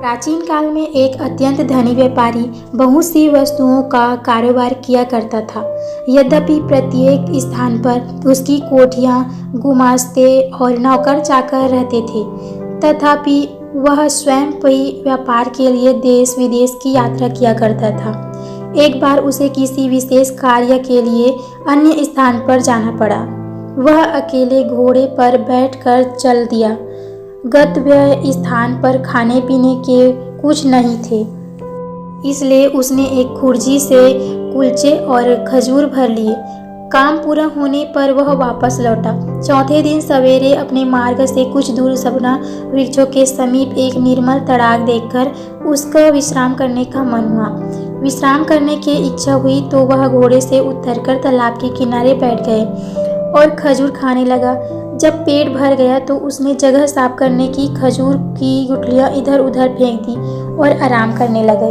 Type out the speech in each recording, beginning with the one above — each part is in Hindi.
प्राचीन काल में एक अत्यंत धनी व्यापारी बहुत सी वस्तुओं का कारोबार किया करता था। यद्यपि प्रत्येक स्थान पर उसकी कोठियाँ, गुमास्ते और नौकर चाकर रहते थे, तथापि वह स्वयं भी व्यापार के लिए देश विदेश की यात्रा किया करता था। एक बार उसे किसी विशेष कार्य के लिए अन्य स्थान पर जाना पड़ा। वह अकेले घोड़े पर बैठकर चल दिया। गंतव्य स्थान पर खाने पीने के कुछ नहीं थे, इसलिए उसने एक खुर्जी से कुलचे और खजूर भर लिए। काम पूरा होने पर वह वापस लौटा। चौथे दिन सवेरे अपने मार्ग से कुछ दूर सपना वृक्षों के समीप एक निर्मल तड़ाग देखकर उसका विश्राम करने का मन हुआ। विश्राम करने की इच्छा हुई तो वह घोड़े से उतरकर तालाब के किनारे बैठ गए और खजूर खाने लगा। जब पेट भर गया तो उसने जगह साफ करने की खजूर की गुठलियाँ इधर उधर फेंक दी और आराम करने लगे।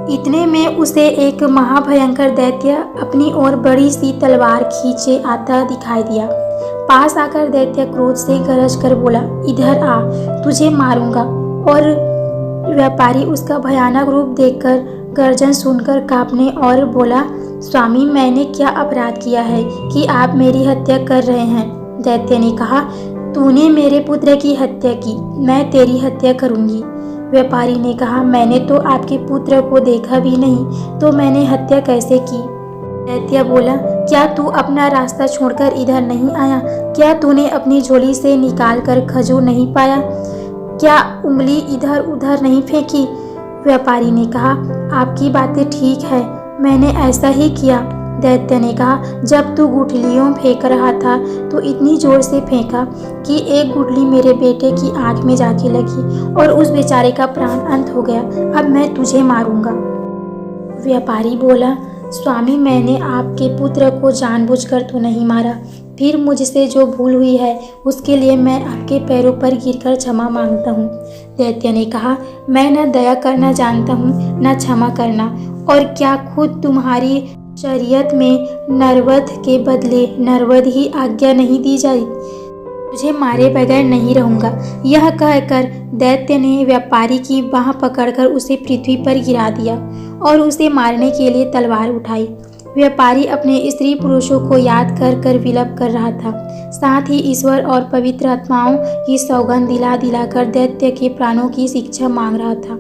इतने में उसे एक महाभयंकर दैत्य अपनी ओर बड़ी सी तलवार खींचे आता दिखाई दिया। पास आकर दैत्य क्रोध से गरज कर बोला, इधर आ, तुझे मारूंगा। और व्यापारी उसका भयानक रूप देखकर गर्जन सुनकर कांपने और बोला, स्वामी, मैंने क्या अपराध किया है कि आप मेरी हत्या कर रहे हैं? दैत्य ने कहा, तूने मेरे पुत्र की हत्या की, मैं तेरी हत्या करूंगी। व्यापारी ने कहा, मैंने तो आपके पुत्र को देखा भी नहीं, तो मैंने हत्या कैसे की? दैत्य बोला, क्या तू अपना रास्ता छोड़कर इधर नहीं आया? क्या तूने अपनी झोली से निकाल कर खजूर नहीं पाया? क्या उंगली इधर उधर नहीं फेंकी? व्यापारी ने कहा, आपकी बातें ठीक है, मैंने ऐसा ही किया। दैत्य ने कहा, जब तू गुठलियों फेंक रहा था तो इतनी जोर से फेंका कि एक गुठली मेरे बेटे की आंख में जाके लगी और उस बेचारे का प्राण अंत हो गया। अब मैं तुझे मारूंगा। व्यापारी बोला, स्वामी, मैंने आपके पुत्र को जानबूझकर तो नहीं मारा। फिर मुझसे जो भूल हुई है उसके लिए मैं आपके पैरों पर गिरकर क्षमा मांगता हूँ। दैत्य ने कहा, मैं न दया करना जानता हूँ न क्षमा करना, और क्या खुद तुम्हारी शरीयत में नरवध के बदले नरवध ही आज्ञा नहीं दी जाए? तुझे मारे बगैर नहीं रहूंगा। यह कहकर दैत्य ने व्यापारी की बाह पकड़कर उसे पृथ्वी पर गिरा दिया और उसे मारने के लिए तलवार उठाई। व्यापारी अपने स्त्री पुरुषों को याद कर कर विलप कर रहा था, साथ ही ईश्वर और पवित्र आत्माओं की सौगंध दिला दिलाकर दैत्य के प्राणों की शिक्षा मांग रहा था।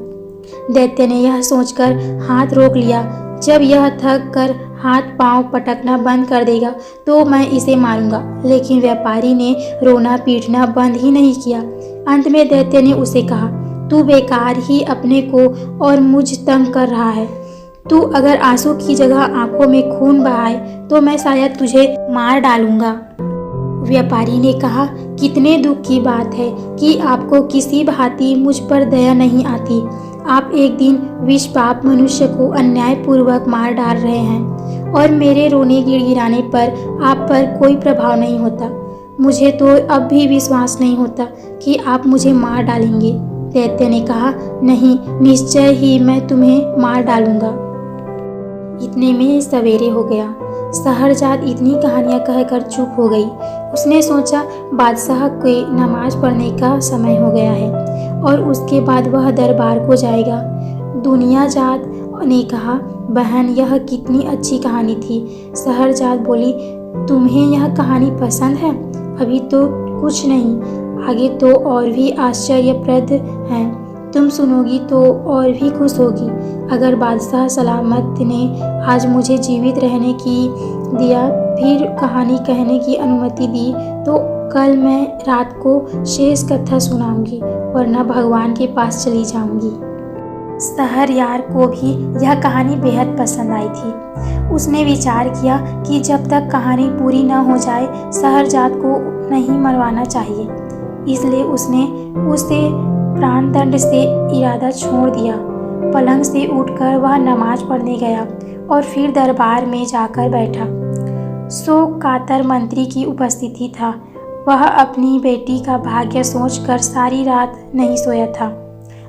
दैत्य ने यह सोचकर हाथ रोक लिया, जब यह थक कर हाथ पांव पटकना बंद कर देगा तो मैं इसे मारूंगा। लेकिन व्यापारी ने रोना पीटना बंद ही नहीं किया। अंत में दैत्य ने उसे कहा, तू बेकार ही अपने को और मुझ तंग कर रहा है। तू अगर आंसू की जगह आंखों में खून बहाए तो मैं शायद तुझे मार डालूंगा। व्यापारी ने कहा, कितने दुख की बात है कि आपको किसी भांति मुझ पर दया नहीं आती। आप एक दिन विष पाप मनुष्य को अन्यायपूर्वक मार डाल रहे हैं और मेरे रोने गिड़गिड़ाने पर आप पर कोई प्रभाव नहीं होता। मुझे तो अब भी विश्वास नहीं होता कि आप मुझे मार डालेंगे। दैत्य ने कहा, नहीं, निश्चय ही मैं तुम्हें मार डालूंगा। इतने में सवेरे हो गया। शहरजाद इतनी कहानियां कहकर चुप हो गई। उसने सोचा, बादशाह के नमाज पढ़ने का समय हो गया है और उसके बाद वह दरबार को जाएगा। दुनियाजाद ने कहा, बहन, यह कितनी अच्छी कहानी थी। शहरजाद बोली, तुम्हें यह कहानी पसंद है? अभी तो कुछ नहीं, आगे तो और भी आश्चर्यप्रद हैं। तुम सुनोगी तो और भी खुश होगी। अगर बादशाह सलामत ने आज मुझे जीवित रहने की दिया, फिर कहानी कहने की अनुमति दी, तो कल मैं रात को शेष कथा सुनाऊंगी, वरना भगवान के पास चली जाऊंगी। शहरयार को भी यह कहानी बेहद पसंद आई थी। उसने विचार किया कि जब तक कहानी पूरी न हो जाए शहरजाद को नहीं मरवाना चाहिए, इसलिए उसने उसे प्राणदंड से इरादा छोड़ दिया। पलंग से उठकर वह नमाज पढ़ने गया और फिर दरबार में जाकर बैठा। शोक कातर मंत्री की उपस्थिति था। वह अपनी बेटी का भाग्य सोचकर सारी रात नहीं सोया था।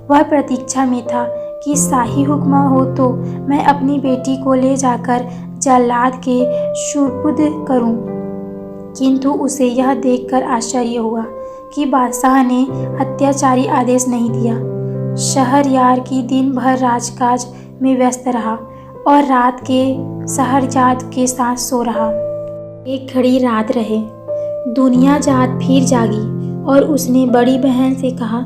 वह प्रतीक्षा में था कि शाही हुक्म हो तो मैं अपनी बेटी को ले जाकर जल्लाद के सुपुर्द करूं। किंतु उसे यह देखकर आश्चर्य हुआ कि बादशाह ने अत्याचारी आदेश नहीं दिया। शहरयार की दिन भर राजकाज में व्यस्त रहा और रात के शहरजाद के साथ सो रहा। एक घड़ी रात रहे, दुनियाजात फिर जागी और उसने बड़ी बहन से कहा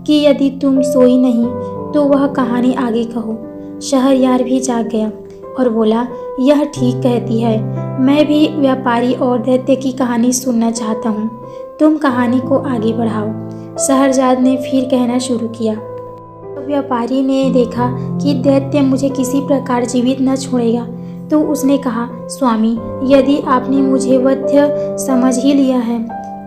कि यदि तुम सोई नहीं तो वह कहानी आगे कहो। शहरयार भी जाग गया और बोला, यह ठीक कहती है, मैं भी व्यापारी और दैत्य की कहानी सुनना चाहता हूँ, तुम कहानी को आगे बढ़ाओ। शहरजाद ने फिर कहना शुरू किया। व्यापारी ने देखा कि दैत्य मुझे किसी प्रकार जीवित न छोड़ेगा, तो उसने कहा, स्वामी, यदि आपने मुझे वध्य समझ ही लिया है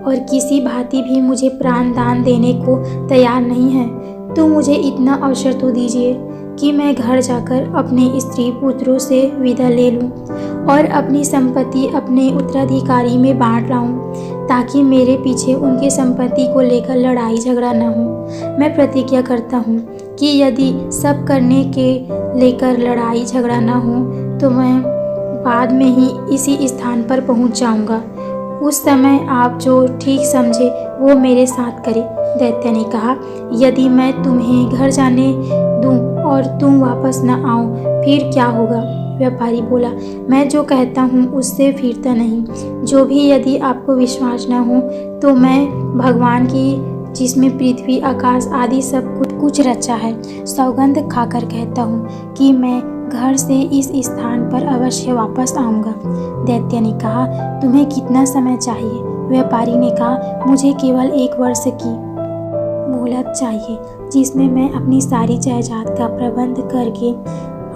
और किसी भांति भी मुझे प्राण दान देने को तैयार नहीं है, तो मुझे इतना अवसर तो दीजिए कि मैं घर जाकर अपने स्त्री पुत्रों से विदा ले लूं और अपनी संपत्ति अपने उत्तराधिकारी में बांट लाऊं, ताकि मेरे पीछे उनकी संपत्ति को लेकर लड़ाई झगड़ा न हो। मैं प्रतिज्ञा करता हूँ कि यदि सब करने के लेकर लड़ाई झगड़ा न हो तो मैं बाद में ही इसी स्थान पर पहुँच जाऊँगा। उस समय आप जो ठीक समझे वो मेरे साथ करें। दैत्य ने कहा, यदि मैं तुम्हें घर जाने दूं और तुम वापस न आओ फिर क्या होगा? व्यापारी बोला, मैं जो कहता हूँ उससे फिरता नहीं। जो भी यदि आपको विश्वास न हो तो मैं भगवान की, जिसमें पृथ्वी आकाश आदि सब कुछ रचा है, सौगंध खाकर कहता हूँ कि मैं घर से इस स्थान पर अवश्य वापस आऊँगा। दैत्य ने कहा, तुम्हें कितना समय चाहिए? व्यापारी ने कहा, मुझे केवल 1 वर्ष की मोहलत चाहिए, जिसमें मैं अपनी सारी जायदाद का प्रबंध करके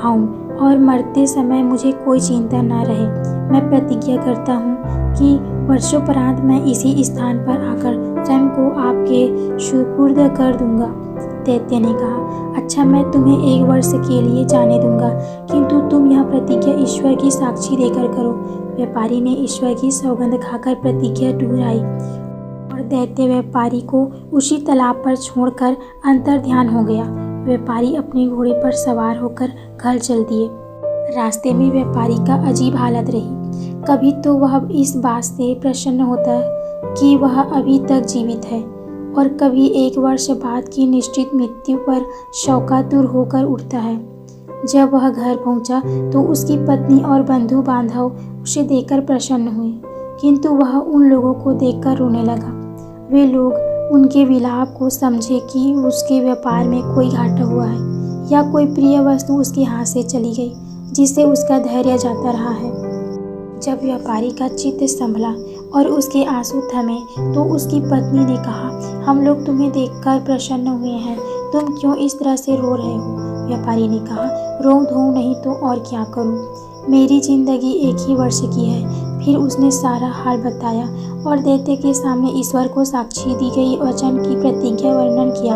आऊँ और मरते समय मुझे कोई चिंता न रहे। मैं प्रतिज्ञा करता हूँ कि वर्षोपरांत मैं इसी स्थान पर आकर स्वयं को आपके सुपुर्द कर दूंगा। दैत्य ने कहा, अच्छा, मैं तुम्हें 1 वर्ष के लिए जाने दूंगा, किंतु तुम यह प्रतिज्ञा ईश्वर की साक्षी देकर करो। व्यापारी ने ईश्वर की सौगंध खाकर प्रतिज्ञा दोहराई और दैत्य व्यापारी को उसी तालाब पर छोड़कर अंतर्ध्यान हो गया। व्यापारी अपने घोड़े पर सवार होकर घर चल दिए। रास्ते में व्यापारी का अजीब हालत रही। कभी तो वह इस बात से प्रसन्न होता कि वह अभी तक जीवित है और कभी 1 वर्ष बाद की निश्चित मृत्यु पर शौकातुर होकर उठता है। जब वह घर पहुंचा तो उसकी पत्नी और बंधु बांधव उसे देखकर प्रसन्न हुए, किंतु वह उन लोगों को देखकर रोने लगा। वे लोग उनके विलाप को समझे कि उसके व्यापार में कोई घाटा हुआ है या कोई प्रिय वस्तु उसके हाथ से चली गई, जिससे उसका धैर्य जाता रहा है। जब व्यापारी का चित्त संभला और उसके आंसू थमे तो उसकी पत्नी ने कहा, हम लोग तुम्हें देखकर प्रसन्न हुए हैं, तुम क्यों इस तरह से रो रहे हो? व्यापारी ने कहा, रो धो नहीं तो और क्या करूं? मेरी जिंदगी 1 ही वर्ष की है। फिर उसने सारा हाल बताया और दैत्य के सामने ईश्वर को साक्षी दी गई वचन की प्रतिज्ञा वर्णन किया।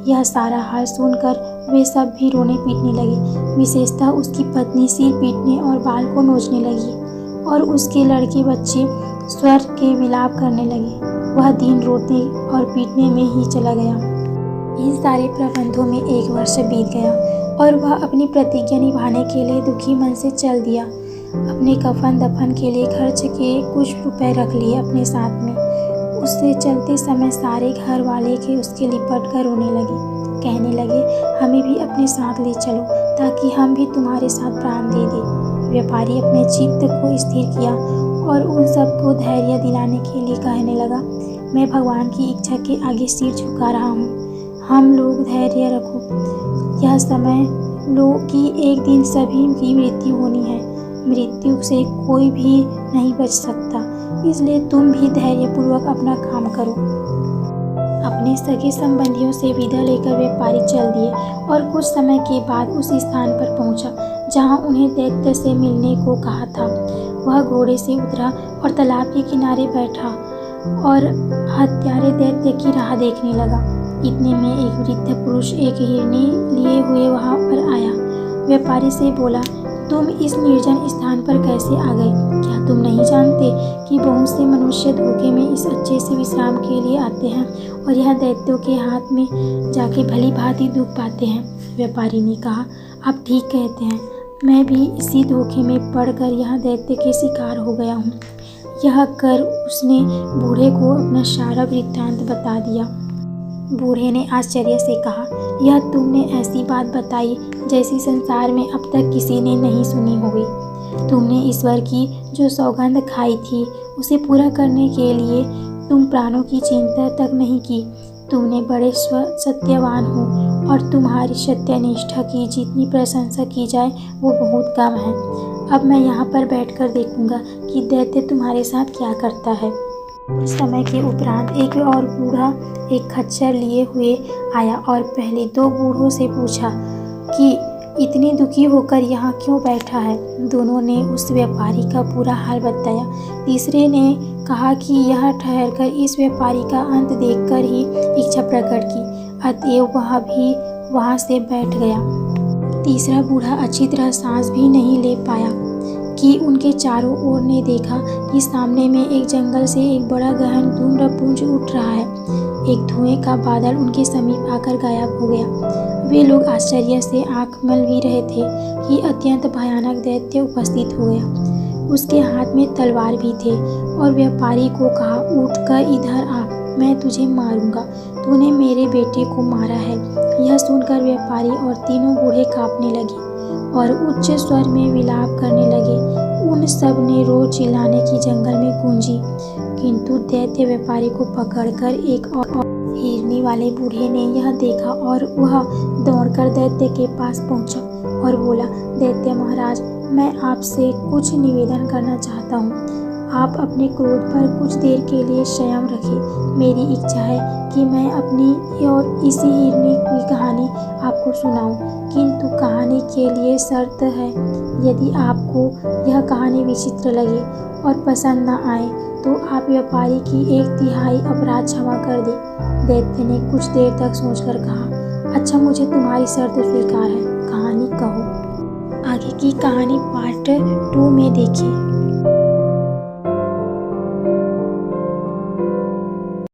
यह सारा हाल सुनकर वे सब भी रोने पीटने लगे। विशेषतः उसकी पत्नी सिर पीटने और बाल को नोचने लगी और उसके लड़के बच्चे स्वर के विलाप करने लगे। वह दिन रोने और पीटने में ही चला गया। इन सारे प्रबंधों में 1 वर्ष बीत गया और वह अपनी प्रतिज्ञा निभाने के लिए दुखी मन से चल दिया। अपने कफन दफन के लिए खर्च के कुछ रुपए रख लिए अपने साथ में। उससे चलते समय सारे घर वाले के उसके लिपट कर रोने लगे, कहने लगे, हमें भी अपने साथ ले चलो ताकि हम भी तुम्हारे साथ प्राण दे दें। व्यापारी अपने चित्त को स्थिर किया और उन सबको धैर्य दिलाने के लिए कहने लगा, मैं भगवान की इच्छा के आगे सिर झुका रहा हूँ, हम लोग धैर्य रखो। यह समय लो कि एक दिन सभी की मृत्यु होनी है, मृत्यु से कोई भी नहीं बच सकता, इसलिए तुम भी धैर्यपूर्वक अपना काम करो। अपने सगे संबंधियों से विदा लेकर व्यापारी चल दिए और कुछ समय के बाद उस स्थान पर पहुंचा जहां उन्हें दैत्य से मिलने को कहा था। वह घोड़े से उतरा और तालाब के किनारे बैठा और हत्यारे दैत्य की राह देखने लगा। इतने में एक वृद्ध पुरुष एक हिरनी लिए हुए वहां पर आया। व्यापारी से बोला, तुम इस निर्जन स्थान पर कैसे आ गए? क्या तुम नहीं जानते कि बहुत से मनुष्य धोखे में इस अच्छे से विश्राम के लिए आते हैं और यह दैत्यों के हाथ में जाके भली भांति दुख पाते हैं? व्यापारी ने कहा, आप ठीक कहते हैं, मैं भी इसी धोखे में पड़कर यहाँ दैत्य के शिकार हो गया हूँ। यह कर उसने बूढ़े को अपना सारा वृत्तांत बता दिया। बूढ़े ने आश्चर्य से कहा, यह तुमने ऐसी बात बताई जैसी संसार में अब तक किसी ने नहीं सुनी होगी। तुमने ईश्वर की जो सौगंध खाई थी उसे पूरा करने के लिए तुम प्राणों की चिंता तक नहीं की। तुमने बड़े सत्यवान हो और तुम्हारी सत्यनिष्ठा की जितनी प्रशंसा की जाए वो बहुत कम है। अब मैं यहाँ पर बैठकर देखूंगा कि दैत्य तुम्हारे साथ क्या करता है। कुछ समय के उपरांत एक और बूढ़ा एक खच्चर लिए हुए आया और पहले 2 बूढ़ों से पूछा कि इतनी दुखी होकर यहाँ क्यों बैठा है। दोनों ने उस व्यापारी का पूरा हाल बताया। तीसरे ने कहा कि यह ठहरकर इस व्यापारी का अंत देखकर ही इच्छा प्रकट की, अतएव वह भी वहाँ से बैठ गया। तीसरा बूढ़ा अच्छी तरह सांस भी नहीं ले पाया कि उनके चारों ओर ने देखा कि सामने में एक जंगल से एक बड़ा गहन धूम्रपुंज उठ रहा है। एक धुएं का बादल उनके समीप आकर गायब हो गया। वे लोग आश्चर्य से आंख मल भी रहे थे कि अत्यंत भयानक दैत्य उपस्थित हो गया। उसके हाथ में तलवार भी थे और व्यापारी को कहा, उठकर इधर आ, मैं तुझे मारूंगा। तूने मेरे बेटे को मारा है। यह सुनकर व्यापारी और तीनों बूढ़े कांपने लगे और उच्च स्वर में विलाप करने लगे। उन सब ने रो चिल्लाने की जंगल में गूंजी, किंतु दैत्य व्यापारी को पकड़कर एक और हिरनी वाले बूढ़े ने यह देखा और वह दौड़कर दैत्य के पास पहुंचा और बोला, दैत्य महाराज, मैं आपसे कुछ निवेदन करना चाहता हूँ। आप अपने क्रोध पर कुछ देर के लिए संयम रखें। मेरी इच्छा है कि मैं अपनी और इसी हिरनी की कहानी आपको सुनाऊं, किंतु कहानी के लिए शर्त है, यदि आपको यह कहानी विचित्र लगे और पसंद न आए तो आप व्यापारी की 1/3 अपराध क्षमा कर दें। दैत्य ने कुछ देर तक सोचकर कहा, अच्छा, मुझे तुम्हारी शर्त स्वीकार है। कहानी कहो। आगे की कहानी पार्ट 2 में देखिए।